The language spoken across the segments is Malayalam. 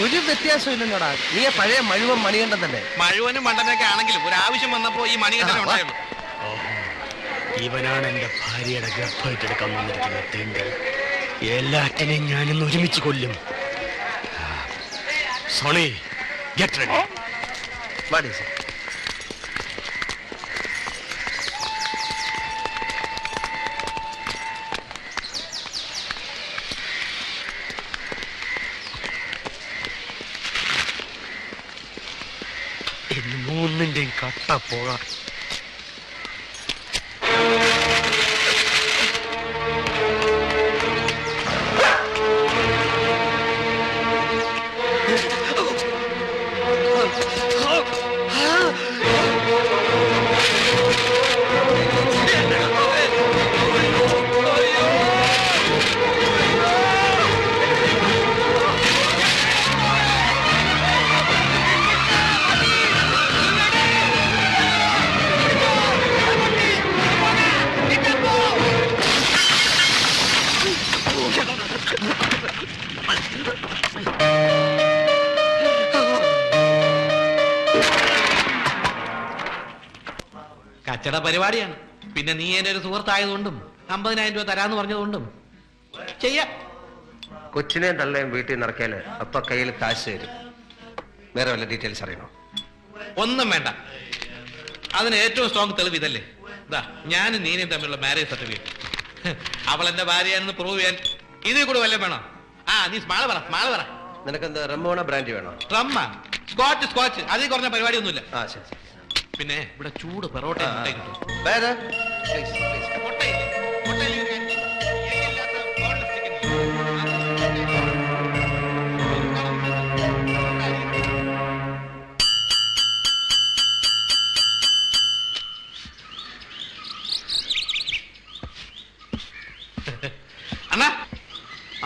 ഒരു വ്യത്യാസം ഇല്ലെന്നോടാ. നീ പഴയ മഴുവൻ മണികണ്ഠൻ തന്നെ. മഴുവനും മണ്ടനൊക്കെ ആണെങ്കിലും ഒരു ആവശ്യം വന്നപ്പോ ഈ മണികണ്ഠനെ ഉണ്ടായുള്ളൂ. ഇവനാണ് എന്റെ ഭാര്യയുടെ ഗർഭമായിട്ടെടുക്കാൻ വന്നിരിക്കുന്ന തെണ്ടി. എല്ലാറ്റിനെയും ഞാനിന്ന് ഒരുമിച്ച് കൊല്ലും. Sony, get ready. വാടി സർ. ഇന്ന് മൂന്നിന്റെയും കട്ട പോകാം. കച്ചട പരിപാടിയാണ്. പിന്നെ നീ എന്റെ ഒരു സുഹൃത്തായതുകൊണ്ടും 50,000 രൂപ തരാന്ന് പറഞ്ഞതുകൊണ്ടും ചെയ്യാം. കൊച്ചിനെയും തള്ളയും വീട്ടിൽ നിറക്കിയാല് അപ്പൊ കയ്യിൽ കാശ് തരും. വേറെ വല്ല ഡീറ്റെയിൽസ് അറിയണോ? ഒന്നും വേണ്ട. അതിന് ഏറ്റവും സ്ട്രോങ് തെളിവ് ഇതല്ലേ. ഇതാ ഞാനും നീനയും തമ്മിലുള്ള മാരേജ് സർട്ടിഫിക്കറ്റ്. അവൾ എന്റെ ഭാര്യയാണെന്ന് പ്രൂവ് ചെയ്യാൻ ഇതിൽ കൂടെ വല്ലതും വേണോ? നീ സ്മാള് പറ. നിനക്കെന്താ റമ്മോണ ബ്രാൻഡ് വേണോ? റമ്മ, സ്കോച്ച് അതിൽ കുറഞ്ഞ പരിപാടിയൊന്നുമില്ല. ശരി. പിന്നെ ഇവിടെ ചൂട് പെറോട്ട കിട്ടും.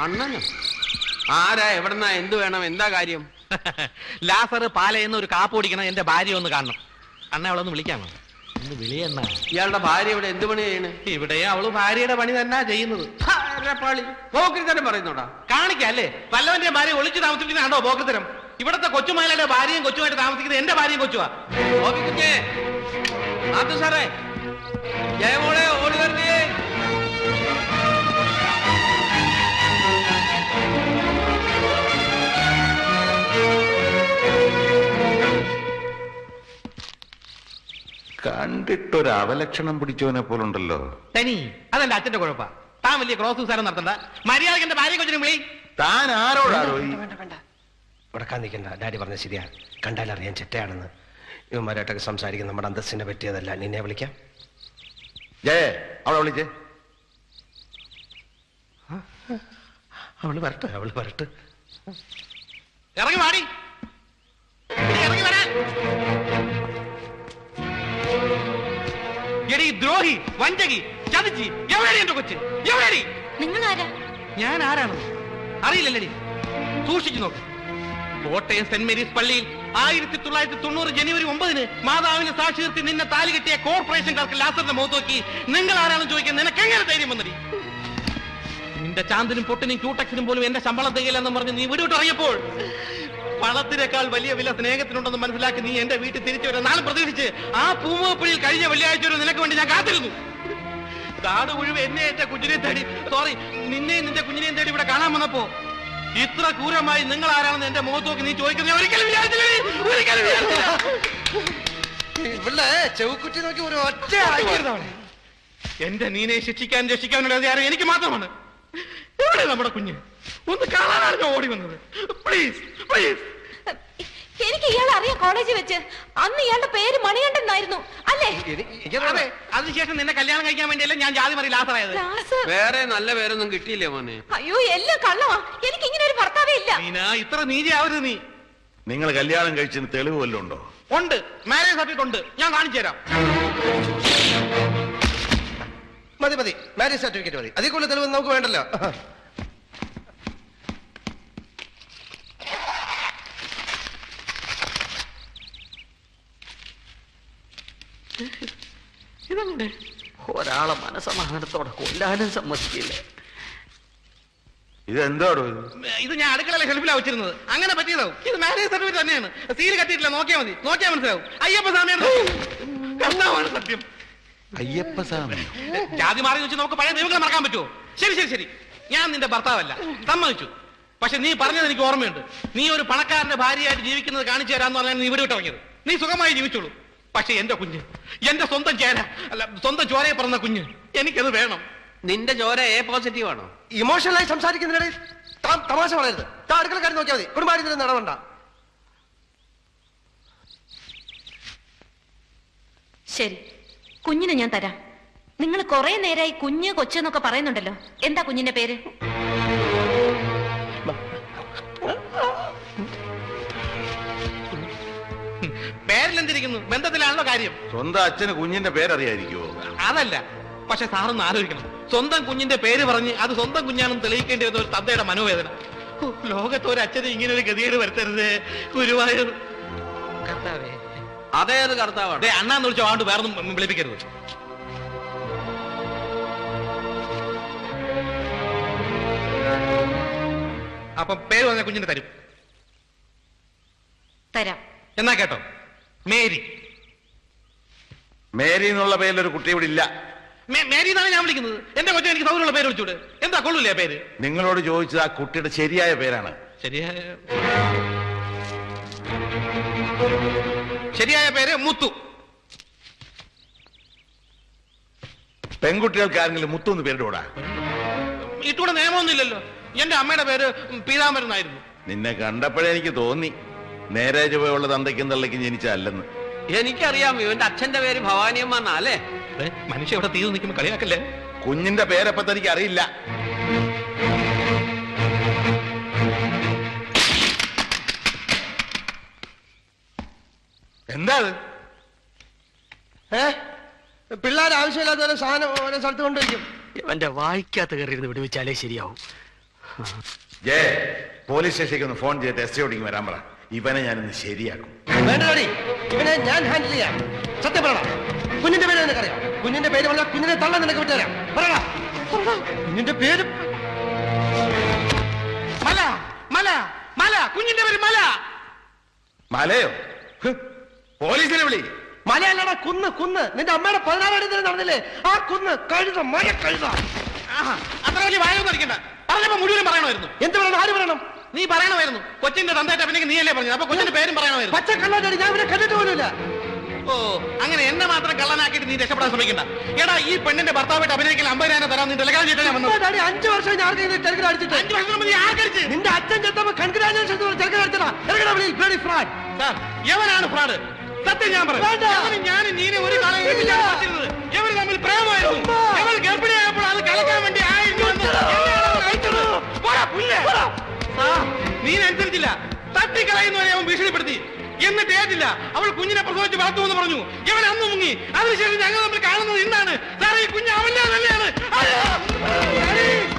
അണ്ണനോ? ആരാ? എവിടെന്നാ? എന്ത് വേണം? എന്താ കാര്യം? ലാസർ പാലയെന്ന് ഒരു കാപ്പ് ഓടിക്കണം. എന്റെ ഭാര്യ ഒന്ന് കാണണം. അണ്ണ അവളൊന്ന് വിളിക്കാമോ? ഒന്ന് വിളിയണ്ണ. ഇയാളുടെ ഭാര്യ ഇവിടെ എന്ത് പണി ചെയ്യണ്? ഇവിടെ അവള് ഭാര്യയുടെ പണി തന്നെ ചെയ്യുന്നത്. പോക്രിത്തരം പറയുന്നോടാ. കാണിക്കല്ലേ വല്ലവന്റെ ഭാര്യ ഒളിച്ചു താമസിക്കുന്നതാണോ പോക്രിത്തരം? ഇവിടത്തെ കൊച്ചുമലയുടെ ഭാര്യയും കൊച്ചുമായിട്ട് താമസിക്കുന്നത് എന്റെ ഭാര്യയും കൊച്ചുവാ. അത് സാറേ, ജയമോളെ ഓടി വരണേ. കണ്ടിട്ടൊരു അവലക്ഷണം പിടിച്ചവനെ പോലുണ്ടല്ലോ. തനി അതെന്റെ അച്ഛന്റെ കുഴപ്പ. താൻ വലിയ ക്രോസ് വിസാരം നടത്തണ്ട. മര്യാദക്ക് എന്റെ ഭാര്യ കൊച്ചിനെ വിളി. താൻ ആരോടാണോ? വേണ്ട ഉടക്കാൻ നിൽക്കണ്ട. ഡാഡി പറഞ്ഞ ശരിയാ. കണ്ടാലറിയാൻ ചെറ്റയാണെന്ന്. ഇവന്മാരായിട്ടൊക്കെ സംസാരിക്കുന്ന നമ്മുടെ അന്തസ്സിനെ പറ്റിയതല്ല. നിന്നെ വിളിക്കാം. ജയ, അവളെ വിളിച്ചേ. അവള് വരട്ടെ. ഇറങ്ങി വാടി. ഇറങ്ങി വരാൻ. എടി ദ്രോഹി, വഞ്ചകി, ചതിച്ചി. എവിടെയാണ് എന്റെ കൊച്ച്? എവിടെയാണ്? നിങ്ങൾ ആരാ? ഞാൻ ആരാണ് അറിയില്ലല്ലേ? സൂക്ഷിച്ചു നോക്ക്. കോട്ടയം സെന്റ് മേരീസ് പള്ളിയിൽ 1990 ജനുവരി 9 മാതാവിന് സാക്ഷി നിർത്തി നിന്നെ താലി കെട്ടിയ കോർപ്പറേഷൻ ക്ലർക്ക് ലാസറിന്റെ മുഖത്ത് നോക്കി നിങ്ങൾ ആരാണെന്ന് ചോദിക്കാൻ നിനക്ക് എങ്ങനെ ധൈര്യം വന്നടി? നിന്റെ ചാന്തിനും പൊട്ടിനും ക്യൂടെക്സിനും പോലും എന്റെ ശമ്പളം തികയില്ലെന്ന് പറഞ്ഞ് നീ വീട് അറിയപ്പോൾ പണത്തിനേക്കാൾ വലിയ വില സ്നേഹത്തിനുണ്ടെന്ന് മനസ്സിലാക്കി നീ എന്റെ വീട്ടിൽ തിരിച്ചു വരാൻ നാളെ പ്രതീക്ഷിച്ച് ആ പൂമുഖപ്പുഴയിൽ കഴിഞ്ഞ വെള്ളിയാഴ്ച ഒരു നിനക്ക് വേണ്ടി ഞാൻ കാത്തിരുന്നു. കാട് മുഴുവൻ എന്നെ എന്റെ കുഞ്ഞിനെ തേടി, നിന്നെയും നിന്റെ കുഞ്ഞിനെയും തേടി ഇവിടെ കാണാൻ വന്നപ്പോ ഇത്ര ക്രൂരമായി നിങ്ങൾ ആരാണെന്ന് എന്റെ മുഖത്ത് നോക്കി നീ ചോദിക്കുന്നത് ഒരിക്കലും വിചാരിച്ചില്ല. ഇവിടെ ചെവുക്കുറ്റി നോക്കി ഒരു ഒറ്റ എന്റെ നീനെ ശിക്ഷിക്കാൻ രക്ഷിക്കാനുള്ള അധികാരം എനിക്ക് മാത്രമാണ്. എവിടെ നമ്മുടെ കുഞ്ഞ്? ഒന്ന് കാണാനാണ് ഞാൻ ഓടി വന്നത്. പ്ലീസ്. എനിക്ക് ഇയാളെ അറിയാം. കോളേജിൽ വെച്ച് അന്ന് ഇയാളുടെ പേര് മണികണ്ഠൻ എന്നായിരുന്നു അല്ലേ? അതെ. അതിനുശേഷം നിന്നെ കല്യാണം കഴിക്കാൻ വേണ്ടിയല്ല ഞാൻ ജാതി മറി ലാസറായത്. വേറെ നല്ല പേരൊന്നും കിട്ടിയില്ലേ മോനെ? അയ്യോ, എല്ലാം കള്ളവാ. എനിക്ക് ഇങ്ങനെ ഒരു ഭർത്താവേ ഇല്ല. ഇത്ര നീതിയാവരുത് നീ. നിങ്ങൾ കല്യാണം കഴിച്ചതിന് തെളിവ് വല്ലതും ഉണ്ടോ? ഉണ്ട്. മാരേജ് സർട്ടിഫിക്കറ്റ് ഉണ്ട്. ഞാൻ കാണിച്ചു തരാം. മതി. മാരേജ് സർട്ടിഫിക്കറ്റ് മതി. അതിൽ കൂടുതൽ തെളിവ് നമുക്ക് വേണ്ടല്ലോ. ഒരാളെ മനസമാധാനത്തോടെ കൊല്ലാനും സമ്മതിക്കില്ല. ഇത് എന്താടോ ഇത്? ഇത് ഞാൻ അടുക്കളയിലെ ഷെൽഫിലാണ് വെച്ചിരുന്നത്. അങ്ങനെ പറ്റിയതാവും. ഇത് മാരേജ് സർട്ടിഫിക്കറ്റ് തന്നെയാണ്. സീൽ കത്തിയിട്ടില്ല, നോക്കിയാൽ മതി. നോക്കിയാൽ മനസ്സിലാവും. അയ്യപ്പ സ്വാമിയാണ് കർത്താവാണ് സത്യം. അയ്യപ്പ സ്വാമി. ജാതി മാറി വെച്ച് നമുക്ക് പഴയ ദൈവങ്ങളെ മറക്കാൻ പറ്റുമോ? ശരി ശരി ശരി, ഞാൻ നിന്റെ ഭർത്താവല്ല, സമ്മതിച്ചു. പക്ഷെ നീ പറഞ്ഞത് എനിക്ക് ഓർമ്മയുണ്ട്. നീ ഒരു പണക്കാരന്റെ ഭാര്യയായിട്ട് ജീവിക്കുന്നത് കാണിച്ചു തരാന്ന് പറഞ്ഞാൽ നീ ഇവിടെ വിട്ടിറങ്ങിയത്. നീ സുഖമായി ജീവിച്ചോളൂ. പക്ഷെ എന്റെ കുഞ്ഞ്, എന്റെ സ്വന്തം ചേര അല്ല, സ്വന്തം ചോരയെ പറഞ്ഞ കുഞ്ഞ്, എനിക്കത് വേണം. നിന്റെ ചോര എ പോസിറ്റീവ് ആണോ? ഇമോഷണലായി സംസാരിക്കുന്നതിനിടയിൽ താൻ തമാശ പറയരുത്. താൻ അടുക്കളക്കാരി നോക്കിയാൽ മതി. കുടുംബാര്യത്തിന് നടവണ്ട. ശരി, കുഞ്ഞിനെ ഞാൻ തരാം. നിങ്ങൾ കുറെ നേരമായി കുഞ്ഞ് കൊച്ചെന്നൊക്കെ പറയുന്നുണ്ടല്ലോ. എന്താ കുഞ്ഞിന്റെ പേര്? പേരിലെന്തിരിക്കുന്നു? ബന്ധത്തിലാണല്ലോ കാര്യം. സ്വന്തം അച്ഛന് കുഞ്ഞിന്റെ പേരറിയായിരിക്കുമോ? അതല്ല, പക്ഷെ സാറൊന്ന് ആലോചിക്കണം. സ്വന്തം കുഞ്ഞിന്റെ പേര് പറഞ്ഞ് അത് സ്വന്തം കുഞ്ഞാണെന്ന് തെളിയിക്കേണ്ടി വരുന്ന ഒരു തന്തയുടെ മനോവേദന. ലോകത്ത് ഒരു അച്ഛന് ഇങ്ങനെ ഒരു ഗതികേട് വരുത്തരുത് ഗുരുവായൂർ കർത്താവേ. അതേത് കർത്താവാണ്? അണ്ണാന്ന് വിളിച്ചോ, ആണ്ട് വേറൊന്നും വിളിപ്പിക്കരുത്. അപ്പം പേര് പറഞ്ഞ കുഞ്ഞിനെ തരും. തരാം. എന്നാ കേട്ടോ, മേരി. മേരി എന്നുള്ള പേരിലൊരു കുട്ടി ഇവിടെ ഇല്ല. മേരി എന്നാണ് ഞാൻ വിളിക്കുന്നത്. എന്റെ കൊച്ചു എനിക്ക് സൗകര്യമുള്ള പേര് വിളിച്ചൂടെ? എന്താ കൊള്ളൂല്ലേ ആ പേര്? നിങ്ങളോട് ചോദിച്ചത് ആ കുട്ടിയുടെ ശരിയായ പേരാണ്. ശരിയായ പേര് മുത്തു. പെൺകുട്ടികൾക്ക് ആരെങ്കിലും മുത്തു എന്ന് പേരിടൂടാ? ഇട്ടൂടെ നിയമമൊന്നുമില്ലല്ലോ. എന്റെ അമ്മയുടെ പേര് പീതാംബരൻ ആയിരുന്നു. നിന്നെ കണ്ടപ്പോഴേ എനിക്ക് തോന്നി നേരെ ചുവയുള്ള തന്തയ്ക്കും തള്ളയ്ക്കും ജനിച്ചല്ലെന്ന്. എനിക്കറിയാം, ഇവന്റെ അച്ഛന്റെ പേര് ഭവാനിയമ്മ എന്നാ അല്ലേ? മനുഷ്യ ഇവിടെ തീർന്നു നിൽക്കുമ്പോ കളിയാക്കല്ലേ. കുഞ്ഞിന്റെ പേരപ്പ തനിക്ക് അറിയില്ല. എന്താ പിള്ളേർ ആവശ്യമില്ലാത്ത ഓരോ സാധനം ഓരോ സ്ഥലത്ത് കൊണ്ടുവയ്ക്കും. ഇവന്റെ വായിക്കാത്ത കയറിയിരുന്ന് വിടുവിച്ചാലേ ശരിയാവും. ജയ, പോലീസ് സ്റ്റേഷനിലേക്ക് ഒന്ന് ഫോൺ ചെയ്തിട്ട് എസ് ഐയോടിക്ക് വരാൻ പറ. ഇവനെ ഞാനിന്ന് ശരിയാക്കും. വേണ്ടടി, ഇവനെ ഞാൻ ഹാൻഡിൽ ചെയ്യാം. സത്യം പറയണം. കുഞ്ഞിന്റെ പേര് നിനക്കറിയാം? കുഞ്ഞിന്റെ പേര് പറഞ്ഞാൽ കുഞ്ഞിനെ തള്ളാൻ നിനക്ക് വിട്ടുതരാം. പറയടാ, കുഞ്ഞിന്റെ പേര് മല. മല മല കുഞ്ഞിന്റെ പേര് മല. മലയോ? പോലീസിനെ വിളി. മലയല്ലടാ, കുന്ന്. കുന്ന് നിന്റെ അമ്മയുടെ 16 അടി നടന്നില്ലേ? ആ കുന്ന്. കഴുത, മഴ കഴുത. അത്ര വലിയ വായൊന്നും അടിക്കണ്ട. പറഞ്ഞപ്പോ മുഴുവനും പറയണമായിരുന്നു. എന്ത് പറയണം? ആര് പറയണം? നീ പറയണമായിരുന്നു. കൊച്ചിന്റെ തന്തയായിട്ട് പിന്നെ നീയല്ലേ പറഞ്ഞു. അപ്പൊ കൊച്ചിന്റെ പേരും പറയണമായിരുന്നു. പച്ച കള്ളാടി ഞാൻ ഇവരെ കണ്ടിട്ട് പോലുമില്ല. ഓ, അങ്ങനെ എന്നെ മാത്രം കള്ളനാക്കിയിട്ട് നീ രക്ഷപ്പെടാൻ ശ്രമിക്കണ്ട. എടാ, ഈ പെണ്ണിന്റെ ഭർത്താവായിട്ട് അഭിനയിക്കാൻ 50,000 തരാം. നീ ടെലിഗ്രാം ചെയ്താൽ ഞാൻ വന്നു. 5 വർഷം ഞാൻ ടെലിഗ്രാം അടിച്ചിട്ട്. 5 വർഷം മുമ്പ് നീ ആർക്കടിച്ച്? നിന്റെ അച്ഛൻ ചെത്തപ്പോ കൺഗ്രാജുലേഷൻ ടെലിഗ്രാം അടിച്ചടാ. ഫ്രാഡ്. സാർ, എവനാണ് ഫ്രോഡ്? സത്യം ഞാൻ പറഞ്ഞു. ഞാൻ നീനെ ഒരു കള എവര് തമ്മിൽ പ്രേമമായിരുന്നു. എവർ ഗർഭിണിയായപ്പോൾ അത് കലക്കാൻ വേണ്ടി 1000 നീ അനുസരിച്ചില്ല. തട്ടിക്കളയുന്നവരെ അവൻ ഭീഷണിപ്പെടുത്തി. എന്നിട്ട് ഏറ്റില്ല. അവൾ കുഞ്ഞിനെ പ്രസവിച്ച് വളർത്തുമെന്ന് പറഞ്ഞു. ഇവൻ അന്ന് മുങ്ങി. അതിനുശേഷം ഞങ്ങൾ തമ്മിൽ കാണുന്നത് ഇന്നാണ്. സാറേ, ഈ കുഞ്ഞ് അവന്റെ തന്നെയാണ്.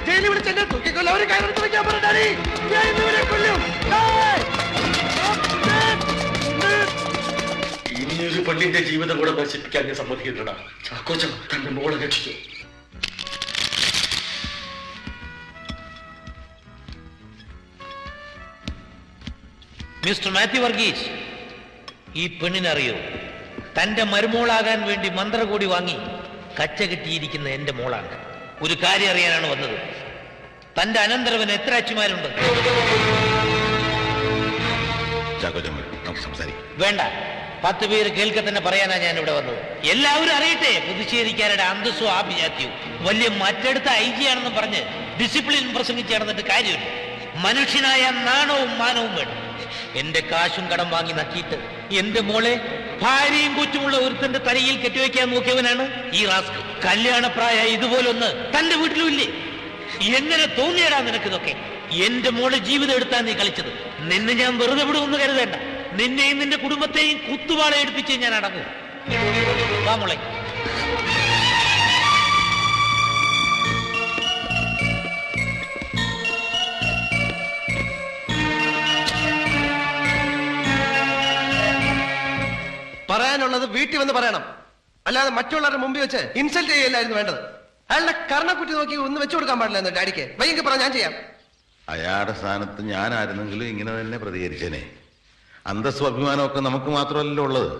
ജയിലിൽ വിളിച്ച് എന്നെ തൂക്കിക്കൊല്ല. ഒരു കയറെടുത്ത് വെക്കാൻ പറഞ്ഞാടി. ഞാൻ ഇന്നിവരെ കൊല്ലും. ഇനിയൊരു പെണ്ണിന്റെ ജീവിതം കൂടെ നശിപ്പിക്കാൻ ഞാൻ സമ്മതിക്കില്ലടാ. ചാക്കോച്ച തന്റെ മോളെ രക്ഷിച്ചു. മിസ്റ്റർ മാത്യു വർഗീസ്, ഈ പെണ്ണിനറിയോ? തന്റെ മരുമോളാകാൻ വേണ്ടി മന്ത്രകൂടി വാങ്ങി കച്ച കെട്ടിയിരിക്കുന്ന എന്റെ മോളാണ്. ഒരു കാര്യം അറിയാനാണ് വന്നത്. തന്റെ അനന്തരവന് എത്ര അച്ഛന്മാരുണ്ട്? വേണ്ട, 10 പേര് കേൾക്കെ തന്നെ പറയാനാ ഞാൻ ഇവിടെ വന്നത്. എല്ലാവരും അറിയട്ടെ, പുതുച്ചേരിക്കാരുടെ അന്തസ്സും ആഭിജാത്യവും. വലിയ മറ്റെടുത്ത IG ആണെന്ന് പറഞ്ഞ് ഡിസിപ്ലിൻ പ്രസംഗിച്ച് നടന്നിട്ട് കാര്യമില്ല. മനുഷ്യനായ നാണവും മാനവും വേണം. എന്റെ കാശും കടം വാങ്ങി നക്കിയിട്ട് എന്റെ മോളെ ഭാര്യയും കൊച്ചുമുള്ള ഒരുത്തന്റെ തലയിൽ കെട്ടിവെക്കാൻ നോക്കിയവനാണ് ഈ റാസ്കൽ. കല്യാണപ്രായ ഇതുപോലൊന്ന് തന്റെ വീട്ടിലും ഇല്ലേ? എങ്ങനെ തോന്നിയടാ നിനക്കിതൊക്കെ? എന്റെ മോളെ ജീവിതം എടുത്താൻ നീ കളിച്ചത്. നിന്നെ ഞാൻ വെറുതെ വിടുമെന്ന് കരുതേണ്ട. നിന്നെയും നിന്റെ കുടുംബത്തെയും കുത്തുവാള എടുപ്പിച്ച് ഞാൻ അടങ്ങും. വാ മോളെ. പറയാനുള്ളത് വീട്ടിൽ വന്ന് പറയണം. അല്ലാതെ മറ്റുള്ളവരുടെ മുമ്പിൽ വെച്ച് ഇൻസൾട്ട് ചെയ്യല്ലായിരുന്നു വേണ്ടത്. അയാളുടെ കർണക്കുറ്റി നോക്കി ഒന്ന് വെച്ചു കൊടുക്കാൻ പാടില്ലായിരുന്നു ഡാഡിക്ക്. വൈകി പറ, ഞാൻ ചെയ്യാം. അയാളുടെ സ്ഥാനത്ത് ഞാനായിരുന്നെങ്കിലും ഇങ്ങനെ തന്നെ പ്രതികരിച്ചേനെ. അന്തസ്സും അഭിമാനമൊക്കെ നമുക്ക് മാത്രമല്ലല്ലോ ഉള്ളത്.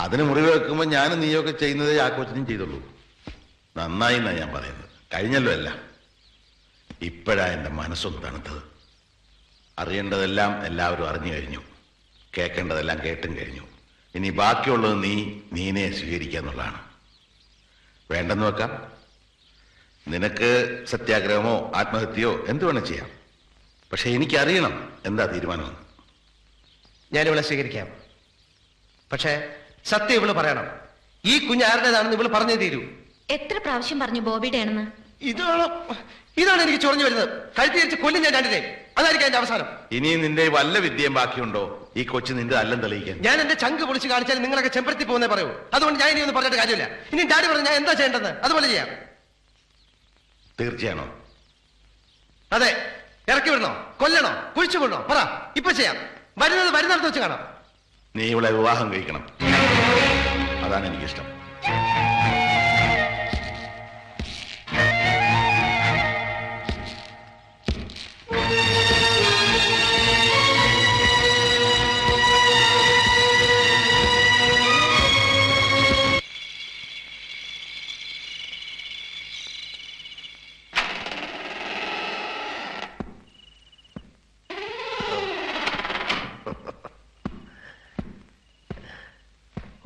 അതിന് മുറിവ് വെക്കുമ്പോൾ ഞാനും നീയൊക്കെ ചെയ്യുന്നതേ ആ കൊച്ചിനും ചെയ്തുള്ളൂ. നന്നായി എന്നാണ് ഞാൻ പറയുന്നത്. കഴിഞ്ഞല്ലോ എല്ലാം. ഇപ്പോഴാ എൻ്റെ മനസ്സൊന്ന് തണുത്തത്. അറിയേണ്ടതെല്ലാം എല്ലാവരും അറിഞ്ഞു കഴിഞ്ഞു, കേൾക്കേണ്ടതെല്ലാം കേട്ടും കഴിഞ്ഞു. ഇനി ബാക്കിയുള്ളത് നീനെ സ്വീകരിക്കുക എന്നുള്ളതാണ്. വേണ്ടെന്ന് വെക്കാം. നിനക്ക് സത്യാഗ്രഹമോ ആത്മഹത്യയോ എന്ത് വേണം ചെയ്യാം. പക്ഷെ എനിക്കറിയണം എന്താ തീരുമാനമെന്ന്. ഞാനിവളെ സ്വീകരിക്കാം. പക്ഷേ സത്യം ഇവള് പറയണം. ഈ കുഞ്ഞ് ആരുടേതാണെന്ന് ഇവള് പറഞ്ഞേ തീരൂ. എത്ര പ്രാവശ്യം പറഞ്ഞു ബോബിയുടെ ആണെന്ന്? ഇതാണ് എനിക്ക് ചൊറിഞ്ഞു വരുന്നത്. കഴുത്തി തിരിച്ച് കൊല്ലും ഞാൻ രണ്ടിനെ. അതായിരിക്കും എന്റെ അവസാനം. ഇനി നിന്റെ വല്ല വിദ്യയും ബാക്കിയുണ്ടോ ഈ കൊച്ചു നിന്റെ അല്ലം തെളിയിക്കാൻ? ഞാൻ എന്റെ ചങ്ക് പൊളിച്ച് കാണിച്ചാൽ നിങ്ങളൊക്കെ ചെമ്പരത്തി പോകുന്നേ പറയൂ. അതുകൊണ്ട് ഞാൻ ഇനി ഒന്നും പറഞ്ഞിട്ട് കാര്യമില്ല. ഇനി ഡാഡി പറഞ്ഞ ഞാൻ എന്താ ചെയ്യേണ്ടത് അതുപോലെ ചെയ്യാം. തീർച്ചയാണോ? അതെ. ഇറക്കി വിടണോ, കൊല്ലണോ, കുഴിച്ചു കൊള്ളണോ? പറ. ഇപ്പൊ ചെയ്യാം. വരുന്നിടത്ത് വെച്ച് കാണാം. നീ ഇവളെ വിവാഹം കഴിക്കണം. അതാണ് എനിക്കിഷ്ടം.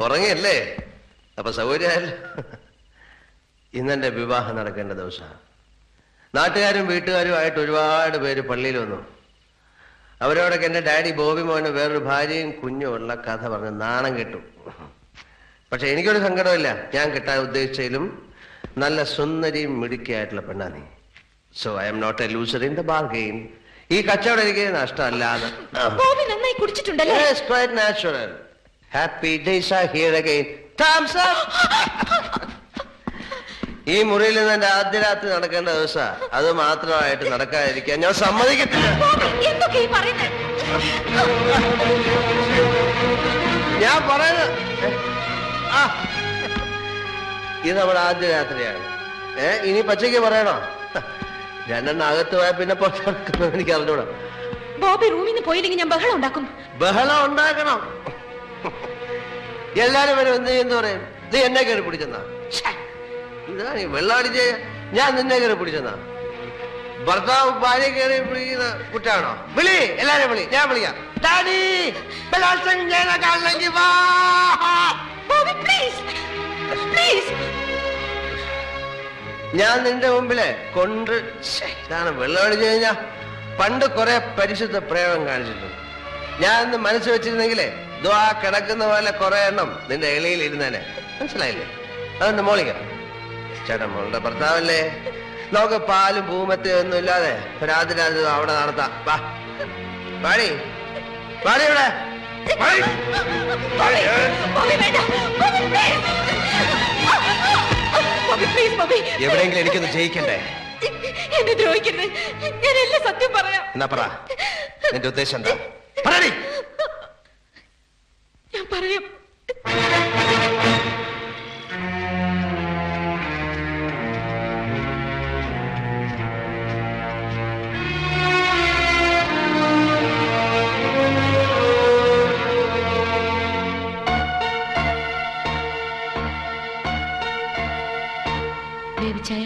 ഉറങ്ങിയല്ലേ? അപ്പൊ സൗകര്യമായല്ലോ. ഇന്നെന്റെ വിവാഹം നടക്കേണ്ട ദിവസമാണ്. നാട്ടുകാരും വീട്ടുകാരും ആയിട്ട് ഒരുപാട് പേര് പള്ളിയിൽ വന്നു. അവരോടൊക്കെ എന്റെ ഡാഡി ബോബി മോന് വേറൊരു ഭാര്യയും കുഞ്ഞും ഉള്ള കഥ പറഞ്ഞ് നാണം കെട്ടു. പക്ഷെ എനിക്കൊരു സങ്കടമില്ല. ഞാൻ കിട്ടാൻ ഉദ്ദേശിച്ചതിലും നല്ല സുന്ദരിയും മിടുക്കിയായിട്ടുള്ള പെണ്ണാ നീ. So I am not a loser in the bargain. ഈ കച്ചവടം എനിക്ക് നഷ്ടമല്ലാന്ന്. ബോബി നന്നായി കുടിച്ചിട്ടുണ്ടല്ലേ? Yes, quite natural. Happy days are here again. Thumbs up. ഈ മുറിയിൽ നിന്ന് എന്റെ ആദ്യ രാത്രി നടക്കേണ്ട ദിവസം. അത് മാത്രമായിട്ട് നടക്കാതിരിക്കാൻ ഞാൻ സമ്മതിക്കത്തില്ല. എന്തൊക്കെ പറയുന്നത്? ഞാൻ പറയുന്നത് ഇത് നമ്മുടെ ആദ്യ രാത്രിയാണ്. ഇനി പച്ചയ്ക്ക് പറയണോ? രണ്ടെണ്ണം അകത്ത് പോയാൽ പിന്നെ പുറത്തിറക്കുന്നത് എനിക്ക് അറിഞ്ഞൂടാ. ബോബി റൂമിൽ നിന്ന് പോയില്ലെങ്കിൽ ഞാൻ ബഹളം ഉണ്ടാക്കും. ബഹളം ഉണ്ടാക്കണം. എല്ലാരും വരും. എന്ത് ചെയ്യുന്ന പറയും? നീ എന്നെ കയറി പിടിച്ചെന്നാ? ഇതാ നീ വെള്ളമടിച്ച് ഞാൻ നിന്നെ കയറി പിടിച്ചെന്നാ? ഭർത്താവ് ഭാര്യ കയറി പിടിക്കുന്ന കുറ്റാണോ? വിളി, എല്ലാരും വിളി. ഞാൻ വിളിക്കാം. ഡാഡി ബലാത്സംഗം കാണണമെങ്കിൽ വാ. Bobby please please. ഞാൻ നിന്റെ മുമ്പിലെ കൊണ്ട് ഇതാണ് വെള്ളമടിച്ചു കഴിഞ്ഞാ പണ്ട് കുറെ പരിശുദ്ധ പ്രേമം കാണിച്ചിട്ടുണ്ട്. ഞാൻ ഇന്ന് മനസ്സ് വെച്ചിരുന്നെങ്കിലേ ദ്വാ കിടക്കുന്ന പോലെ കുറെ എണ്ണം നിന്റെ ഇലയിൽ ഇരുന്നേനെ. മനസ്സിലായില്ലേ? അതൊന്ന് മോളിക്കണം. ചേട്ടൻ മോളുടെ ഭർത്താവല്ലേ. നമുക്ക് പാലും പൂമത്തെ ഒന്നും ഇല്ലാതെ രാത്രി അവിടെ നടത്താം. വാ പാടി പാടി ഇവിടെ. എവിടെയെങ്കിലും എനിക്കൊന്ന് ജയിക്കണ്ടേ? എന്നെ ദ്രോഹിക്കരുത്. ഞാൻ എല്ലാം സത്യം പറയാം. എന്നാ പറ, നിന്റെ ഉദ്ദേശം എന്താ? പറയടി. ഞാൻ പറയാം. ബേബിച്ചായ,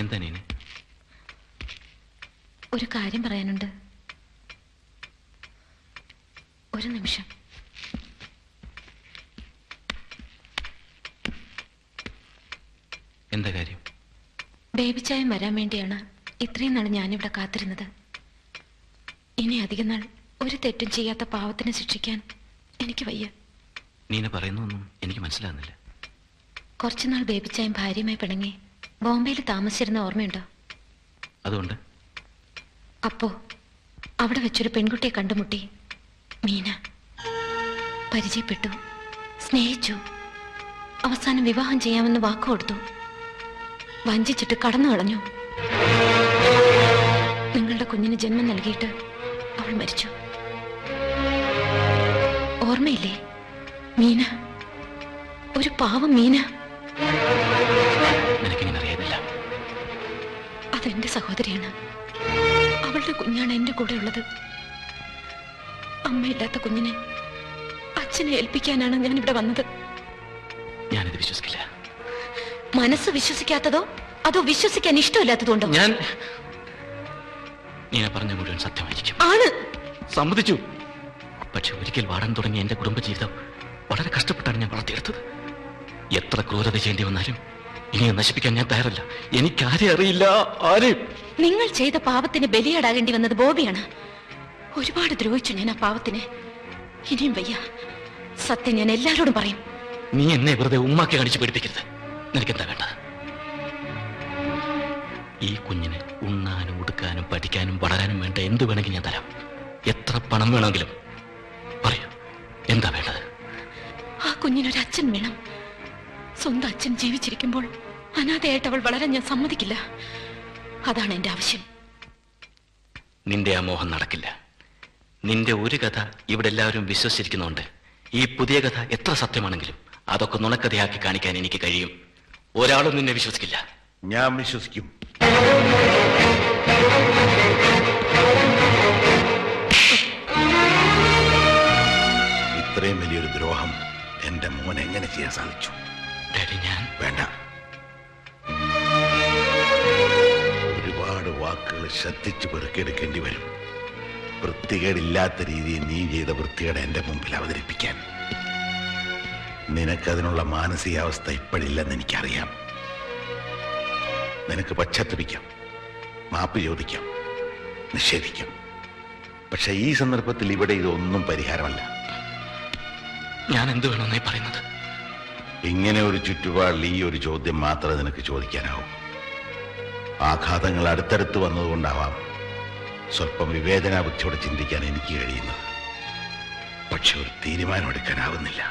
എന്താ നീ? ഒരു കാര്യം പറയാനുണ്ട്. ഒരു നിമിഷം. എന്താ കാര്യം? ബേബിച്ചായം വരാൻ വേണ്ടിയാണ് ഇത്രയും നാൾ ഞാനിവിടെ കാത്തിരുന്നത്. ഇനി അധികം നാൾ ഒരു തെറ്റും ചെയ്യാത്ത പാവത്തിനെ ശിക്ഷിക്കാൻ എനിക്ക് വയ്യ. നീന പറയുന്നൊന്നും എനിക്ക് മനസ്സിലാകുന്നില്ല. കുറച്ചുനാൾ ബേബിച്ചായം ഭാര്യയുമായി പിണങ്ങി ബോംബെയിൽ താമസിച്ചിരുന്ന ഓർമ്മയുണ്ടോ? അതുകൊണ്ട് അപ്പോ അവിടെ വെച്ചൊരു പെൺകുട്ടിയെ കണ്ടുമുട്ടി. മീന. പരിചയപ്പെട്ടു, സ്നേഹിച്ചു. അവസാനം വിവാഹം ചെയ്യാമെന്ന് വാക്കു കൊടുത്തു. വഞ്ചിച്ചിട്ട് കടന്നു കളഞ്ഞു. നിങ്ങളുടെ കുഞ്ഞിന് ജന്മം നൽകിയിട്ട് അവൾ മരിച്ചു. ഓർമ്മയില്ലേ? മീന, ഒരു പാവം മീന. നിനക്കിങ്ങനെ അറിയാതില്ല. അതെന്റെ സഹോദരിയാണ്. അവളുടെ കുഞ്ഞാണ് എന്റെ കൂടെ ഉള്ളത്. അമ്മയില്ലാത്ത കുഞ്ഞിനെ അച്ഛനെ ഏൽപ്പിക്കാനാണ് ഞാൻ ഇവിടെ വന്നത്. ഞാനിത് വിശ്വസിക്കില്ല. മനസ്സ് വിശ്വസിക്കാത്തതോ അതോ വിശ്വസിക്കാൻ ഇഷ്ടമില്ലാത്തതുകൊണ്ടോ? ഞാൻ നീ പറഞ്ഞ മുഴുവൻ സത്യമായിരിക്കും. ആണ്. സമ്മതിച്ചു. പക്ഷെ ഒരിക്കൽ വാടാൻ തുടങ്ങിയ എന്റെ കുടുംബജീവിതം വളരെ കഷ്ടപ്പെട്ടാണ് ഞാൻ വളർത്തിയെടുത്തത്. എത്ര ക്രൂരത ചെയ്യേണ്ടി വന്നാലും ഇനി നശിപ്പിക്കാൻ ഞാൻ തയ്യാറല്ല. എനിക്കാരെ അറിയില്ല. ആര് നിങ്ങൾ ചെയ്ത പാവത്തിന് ബലിയാടാകേണ്ടി വന്നത് ബോബിയാണ്. ഒരുപാട് ദ്രോഹിച്ചു ഞാൻ ആ പാവത്തിനെ. ഇനിയും വയ്യ. സത്യം ഞാൻ എല്ലാവരോടും പറയും. നീ എന്നെ വെറുതെ ഉമ്മാക്കി കാണിച്ച് പേടിപ്പിക്കരുത്. നിനക്കെന്താ വേണ്ടത്? ഈ കുഞ്ഞിന് ഉണ്ണാനും ഉടുക്കാനും പഠിക്കാനും വളരാനും വേണ്ട എന്ത് വേണമെങ്കിലും ഞാൻ തരാം. എത്ര പണം വേണമെങ്കിലും പറയൂ. എന്താ വേണ്ടത്? ആ കുഞ്ഞിനൊരു അച്ഛൻ വേണം. സ്വന്തം അച്ഛൻ ജീവിച്ചിരിക്കുമ്പോൾ അനാഥയായിട്ട് അവൾ വളരാൻ ഞാൻ സമ്മതിക്കില്ല. അതാണ് എന്റെ ആവശ്യം. നിന്റെ ആ മോഹം നടക്കില്ല. നിന്റെ ഒരു കഥ ഇവിടെ എല്ലാവരും വിശ്വസിച്ചിരിക്കുന്നുണ്ട്. ഈ പുതിയ കഥ എത്ര സത്യമാണെങ്കിലും അതൊക്കെ നുണക്കഥയാക്കി കാണിക്കാൻ എനിക്ക് കഴിയും. ഒരാളും നിന്നെ വിശ്വസിക്കില്ല. ഞാൻ വിശ്വസിക്കും. ഇത്രയും വലിയൊരു ദ്രോഹം എന്റെ മോൻ എങ്ങനെ ചെയ്യാൻ സാധിച്ചു? ഡാഡി, ഞാൻ വേണ്ട. ഒരുപാട് വാക്കുകൾ ശ്രദ്ധിച്ച് പെറുക്കിയെടുക്കേണ്ടി വരും. വൃത്തികേടില്ലാത്ത രീതിയിൽ നീ ചെയ്ത വൃത്തികേട് എന്റെ മുമ്പിൽ അവതരിപ്പിക്കാൻ. നിനക്കതിനുള്ള മാനസികാവസ്ഥ ഇപ്പോഴില്ലെന്ന് എനിക്കറിയാം. നിനക്ക് പശ്ചാത്തപിക്കാം, മാപ്പ് ചോദിക്കാം, നിഷേധിക്കാം. പക്ഷെ ഈ സന്ദർഭത്തിൽ ഇവിടെ ഇതൊന്നും പരിഹാരമല്ല. ഞാൻ എന്ത് വേണമെന്നായി പറയുന്നത്? ഇങ്ങനെ ഒരു ചുറ്റുപാടിൽ ഈ ഒരു ചോദ്യം മാത്രമേ നിനക്ക് ചോദിക്കാനാവൂ. ആഘാതങ്ങൾ അടുത്തടുത്ത് വന്നതുകൊണ്ടാവാം സ്വല്പം വിവേചനാബുദ്ധിയോടെ ചിന്തിക്കാൻ എനിക്ക് കഴിയുന്നത്. പക്ഷെ ഒരു തീരുമാനമെടുക്കാനാവുന്നില്ല.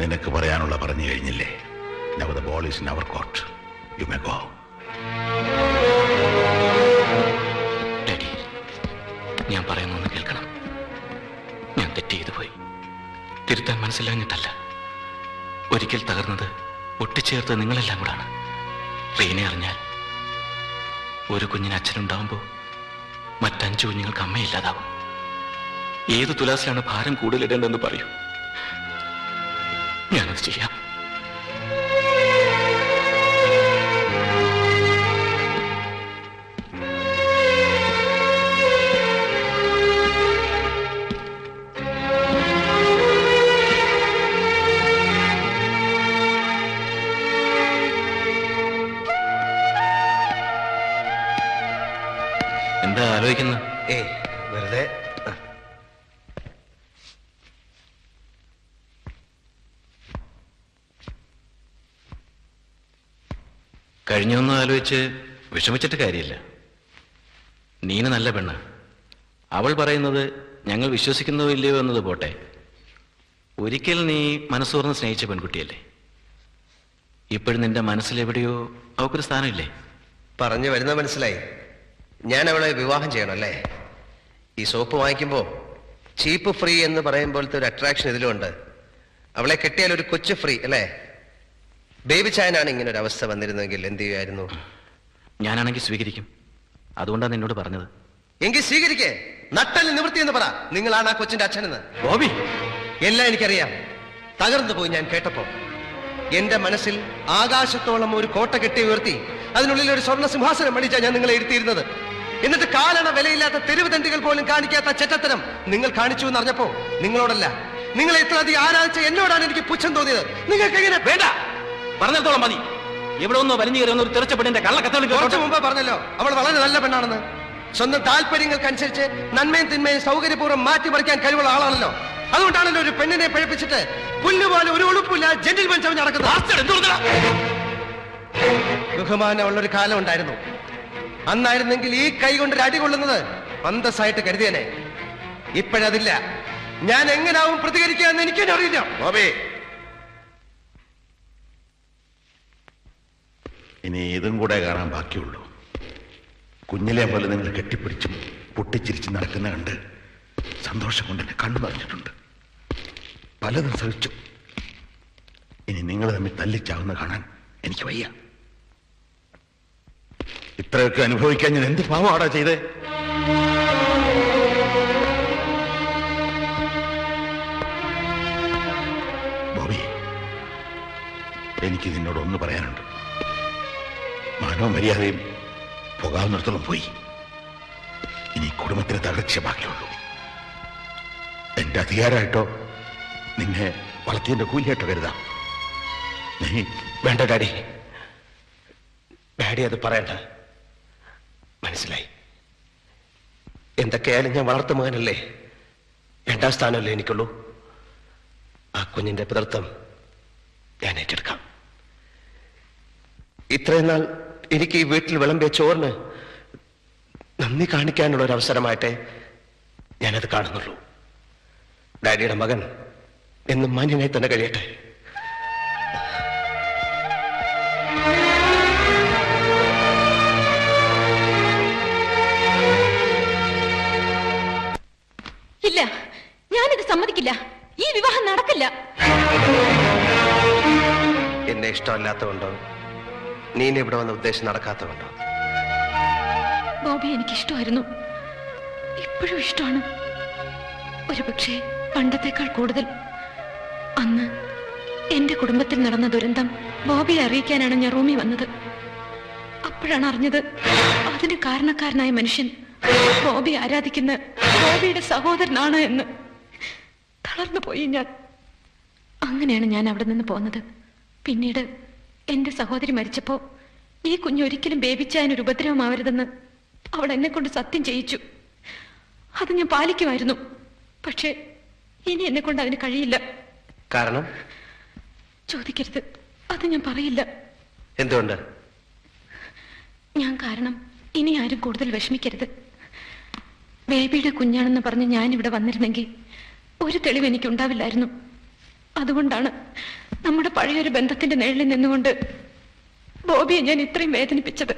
നിനക്ക് പറയാനുള്ള പറഞ്ഞു കഴിഞ്ഞില്ലേ? Now the ball is in our court. You may go. Daddy, ഞാൻ പറയുന്നൊന്ന് കേൾക്കണം. ഞാൻ തെറ്റ് ചെയ്തു പോയി. തിരുത്താൻ മനസ്സിലാഞ്ഞിട്ടല്ല. ഒരിക്കൽ തകർന്നത് ഒട്ടിച്ചേർത്ത് നിങ്ങളെല്ലാം കൂടാണ്. റീനെ അറിഞ്ഞാൽ ഒരു കുഞ്ഞിന് അച്ഛനുണ്ടാവുമ്പോൾ മറ്റഞ്ചു കുഞ്ഞുങ്ങൾക്ക് അമ്മയില്ലാതാവും. ഏത് തുലാസിലാണ് ഭാരം കൂടുതലിടേണ്ടതെന്ന് പറയൂ. ഞാനത് ചെയ്യാം. എന്താ ആലോചിക്കുന്നത്? വെറുതെ. കഴിഞ്ഞൊന്നും ആലോചിച്ച് വിഷമിച്ചിട്ട് കാര്യമില്ല. നീന നല്ല പെണ്ണ്. അവൾ പറയുന്നത് ഞങ്ങൾ വിശ്വസിക്കുന്നോ ഇല്ലയോ എന്നത് പോട്ടെ. ഒരിക്കൽ നീ മനസ്സോർന്ന് സ്നേഹിച്ച പെൺകുട്ടിയല്ലേ? ഇപ്പോഴും നിന്റെ മനസ്സിലെവിടെയോ അവൾക്കൊരു സ്ഥാനമില്ലേ? പറഞ്ഞു വരുന്ന മനസ്സിലായി. ഞാൻ അവളെ വിവാഹം ചെയ്യണം അല്ലേ? ഈ സോപ്പ് വാങ്ങിക്കുമ്പോൾ ചീപ്പ് ഫ്രീ എന്ന് പറയുമ്പോഴത്തെ ഒരു അട്രാക്ഷൻ ഇതിലുണ്ട്. അവളെ കെട്ടിയാൽ ഒരു കൊച്ചു ഫ്രീ അല്ലേ? ബേബി ചായനാണ് ഇങ്ങനെ ഒരു അവസ്ഥ വന്നിരുന്നെങ്കിൽ എന്ത് ചെയ്യുമായിരുന്നു? ഞാനാണെങ്കിൽ സ്വീകരിക്കും. അതുകൊണ്ടാണ് നിന്നോട് പറഞ്ഞത്. എങ്കിൽ സ്വീകരിക്കേ. നട്ടല് നിവൃത്തി എന്ന് പറ. നിങ്ങളാണ് ആ കൊച്ചിന്റെ അച്ഛനെന്ന്. ബോബി, എല്ലാം എനിക്കറിയാം. തകർന്നു പോയി ഞാൻ കേട്ടപ്പോ. എന്റെ മനസ്സിൽ ആകാശത്തോളം ഒരു കോട്ട കെട്ടി ഉയർത്തി അതിനുള്ളിൽ ഒരു സ്വർണ്ണ സിംഹാസനം അടിച്ചാ ഞാൻ നിങ്ങളെ ഇരുത്തിയിരുന്നത്. എന്നിട്ട് കാലണ വിലയില്ലാത്ത തെരുവ് തണ്ടികൾ പോലും കാണിക്കാത്ത ചെറ്റത്തരം നിങ്ങൾ കാണിച്ചു എന്നറിഞ്ഞപ്പോ നിങ്ങളോടല്ല, നിങ്ങളെ ഇത്രയധികം ആരാധിച്ച എന്നോടാണ് എനിക്ക് പുച്ഛം തോന്നിയത്. നിങ്ങൾക്ക് എങ്ങനെ? വേണ്ട, പറഞ്ഞിടത്തോളം മതി. ഇവിടെ ഒന്നോ വലിഞ്ഞു കയറി ഒരു തെറിച്ച പെണ്ണിന്റെ കള്ളക്കത്തോളം കുറച്ചു മുമ്പ് പറഞ്ഞല്ലോ അവൾ വളരെ നല്ല പെണ്ണാണെന്ന്. സ്വന്തം താല്പര്യങ്ങൾക്കനുസരിച്ച് നന്മയും തിന്മയും സൗകര്യപൂർവ്വം മാറ്റിമറിക്കാൻ കഴിവുള്ള ആളാണല്ലോ. അതുകൊണ്ടാണല്ലോ ഒരു പെണ്ണിനെ പഴിപ്പിച്ചിട്ട് പുല്ലുപോലെ ഒരു ഉളുപ്പില്ല ജെന്റിൽമൻ ചവഞ്ഞ് നടക്കുന്നത്. ബഹുമാനമുള്ളൊരു കാലം ഉണ്ടായിരുന്നു. അന്നായിരുന്നെങ്കിൽ ഈ കൈ കൊണ്ട് ഒരു അടി കൊള്ളുന്നത് അന്തസ്സായിട്ട് കരുതിയനെ. ഇപ്പോഴതില്ല. ഞാൻ എങ്ങനാവും പ്രതികരിക്കുക എന്ന് എനിക്കും അറിയില്ല. ബോബി, ഇനി ഇതും കൂടെ കാണാൻ ബാക്കിയുള്ളൂ. കുഞ്ഞിലെ പോലെ നിങ്ങൾ കെട്ടിപ്പിടിച്ചും പൊട്ടിച്ചിരിച്ച് നടക്കുന്ന കണ്ട് സന്തോഷം കൊണ്ട് എന്നെ കണ്ണു നിറഞ്ഞിട്ടുണ്ട്. പലതും സഹിച്ചു. ഇനി നിങ്ങൾ തമ്മിൽ തല്ലിച്ചാവുന്ന കാണാൻ എനിക്ക് വയ്യ. ഇത്രയൊക്കെ അനുഭവിക്കാൻ ഞാൻ എന്ത് പാവമാടാ ചെയ്തേ? ബോബി, എനിക്ക് നിന്നോട് ഒന്ന് പറയാനുണ്ട്. മാനവും മര്യാദയും പോകാവുന്നിടത്തോളം പോയി. ഇനി കുടുംബത്തിന് തകർച്ച ബാക്കിയുള്ളൂ. എന്റെ അധികാരമായിട്ടോ നിന്നെ വളർത്തിയതിന്റെ കൂലിയായിട്ടോ കരുതാം. നീ വേണ്ട ഡാഡി, ഡാഡി അത് പറയണ്ട. മനസ്സിലായി. എന്തൊക്കെയായാലും ഞാൻ വളർത്തു മകനല്ലേ, രണ്ടാം സ്ഥാനമല്ലേ എനിക്കുള്ളൂ. ആ കുഞ്ഞിന്റെ പിതൃത്വം ഞാൻ ഏറ്റെടുക്കാം. ഇത്രയും നാൾ എനിക്ക് ഈ വീട്ടിൽ വിളമ്പിയ ചോറിന് നന്ദി കാണിക്കാനുള്ള ഒരു അവസരമായിട്ടേ ഞാനത് കാണുന്നുള്ളൂ. ഡാഡിയുടെ മകൻ എന്നും മാന്യനായി തന്നെ കഴിയട്ടെ. ഇല്ല, ഞാനിത് സമ്മതിക്കില്ല. ഈ വിവാഹം നടക്കില്ല. എന്നെ ഇഷ്ടമല്ലാത്തതുകൊണ്ടോ നീ ഇവിടെ വന്ന ഉദ്ദേശം നടക്കാത്തതുകൊണ്ടോ? ബോബി എനിക്കിഷ്ടമായിരുന്നു, ഇപ്പോഴും ഇഷ്ടമാണ്. ഒരുപക്ഷെ പണ്ടത്തേക്കാൾ കൂടുതൽ. അന്ന് എന്റെ കുടുംബത്തിൽ നടന്ന ദുരന്തം ബോബിയെ അറിയിക്കാനാണ് ഞാൻ റൂമിൽ വന്നത്. അപ്പോഴാണ് അറിഞ്ഞത് അതിന് കാരണക്കാരനായ മനുഷ്യൻ ബോബി ആരാധിക്കുന്ന ബോബിയുടെ സഹോദരനാണ് എന്ന്. തളർന്നു പോയി ഞാൻ. അങ്ങനെയാണ് ഞാൻ അവിടെ നിന്ന് പോന്നത്. പിന്നീട് എന്റെ സഹോദരി മരിച്ചപ്പോ ഈ കുഞ്ഞൊരിക്കലും ബേബിച്ചായനൊരു ഉപദ്രവമാവരുതെന്ന് അവൾ എന്നെ കൊണ്ട് സത്യം ചെയ്യിച്ചു. അത് ഞാൻ പാലിക്കുമായിരുന്നു. പക്ഷേ ഇനി എന്നെ കൊണ്ട് അതിന് കഴിയില്ല. കാരണം? ചോദിക്കരുത്, അത് ഞാൻ പറയില്ല. എന്തുകൊണ്ട്? ഞാൻ കാരണം ഇനി ആരും കൂടുതൽ വിഷമിക്കരുത്. ബേബിയുടെ കുഞ്ഞാണെന്ന് പറഞ്ഞ് ഞാനിവിടെ വന്നിരുന്നെങ്കിൽ ഒരു തെളിവ് എനിക്കുണ്ടാവില്ലായിരുന്നു. അതുകൊണ്ടാണ് നമ്മുടെ പഴയൊരു ബന്ധത്തിന്റെ നിഴലിൽ നിന്നുകൊണ്ട് ബോബിയെ ഞാൻ ഇത്രയും വേദനിപ്പിച്ചത്.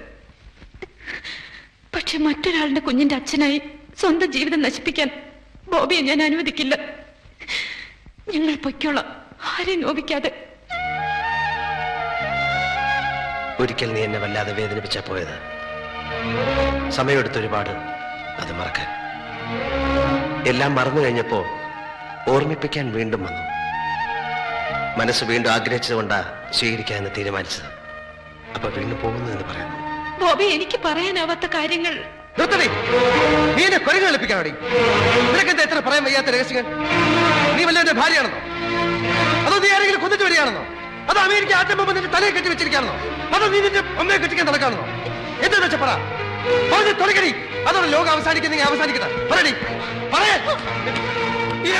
പക്ഷെ മറ്റൊരാളുടെ കുഞ്ഞിന്റെ അച്ഛനായി സ്വന്തം ജീവിതം നശിപ്പിക്കാൻ ബോബിയെ ഞാൻ അനുവദിക്കില്ല. ഞങ്ങൾ പൊയ്ക്കോളാം, ആരെയും നോവിക്കാതെ. ഒരിക്കൽ നീ എന്നെ വല്ലാതെ വേദനിപ്പിച്ചാ പോയത്. സമയമെടുത്തൊരുപാട് അത് മറക്കാൻ. എല്ലാം മറന്നു കഴിഞ്ഞപ്പോ ഓർമ്മിപ്പിക്കാൻ വീണ്ടും വന്നു. മനസ്സ് വീണ്ടും ആഗ്രഹിച്ചതുകൊണ്ടാ സ്വീകരിക്കാമെന്ന് തീരുമാനിച്ചത്. അപ്പൊ വീണ്ടും പോകുന്നു എന്ന് പറയുന്നു. ബോബി, എനിക്ക് പറയാനാവാത്ത കാര്യങ്ങൾ. നീ എന്നെ കൊരങ്ങ് കളിപ്പിക്കാനോടി? നിനക്കെന്താ എത്ര പറയാൻ വയ്യാത്ത രഹസ്യങ്ങൾ? നീ വല്ല എന്റെ ഭാര്യയാണെന്നോ? അതോ നീ ആരെങ്കിലും കൊന്നിട്ട് വരികയാണെന്നോ? അതോ അമേരിക്ക ആറ്റം ബോംബ് നിന്റെ തലയെ കെട്ടി വെച്ചിരിക്കുകയാണെന്നോ? അതോ നീ നിന്റെ അമ്മയെ കെട്ടിക്കാൻ നടക്കാണെന്നോ? എന്താ വെച്ചാ പറ, പറഞ്ഞ് തുടങ്ങടി. അതോടെ ലോകം അവസാനിക്കുന്നെങ്കിൽ അവസാനിക്കട്ടെ. പറയടി, പറയാ. നീല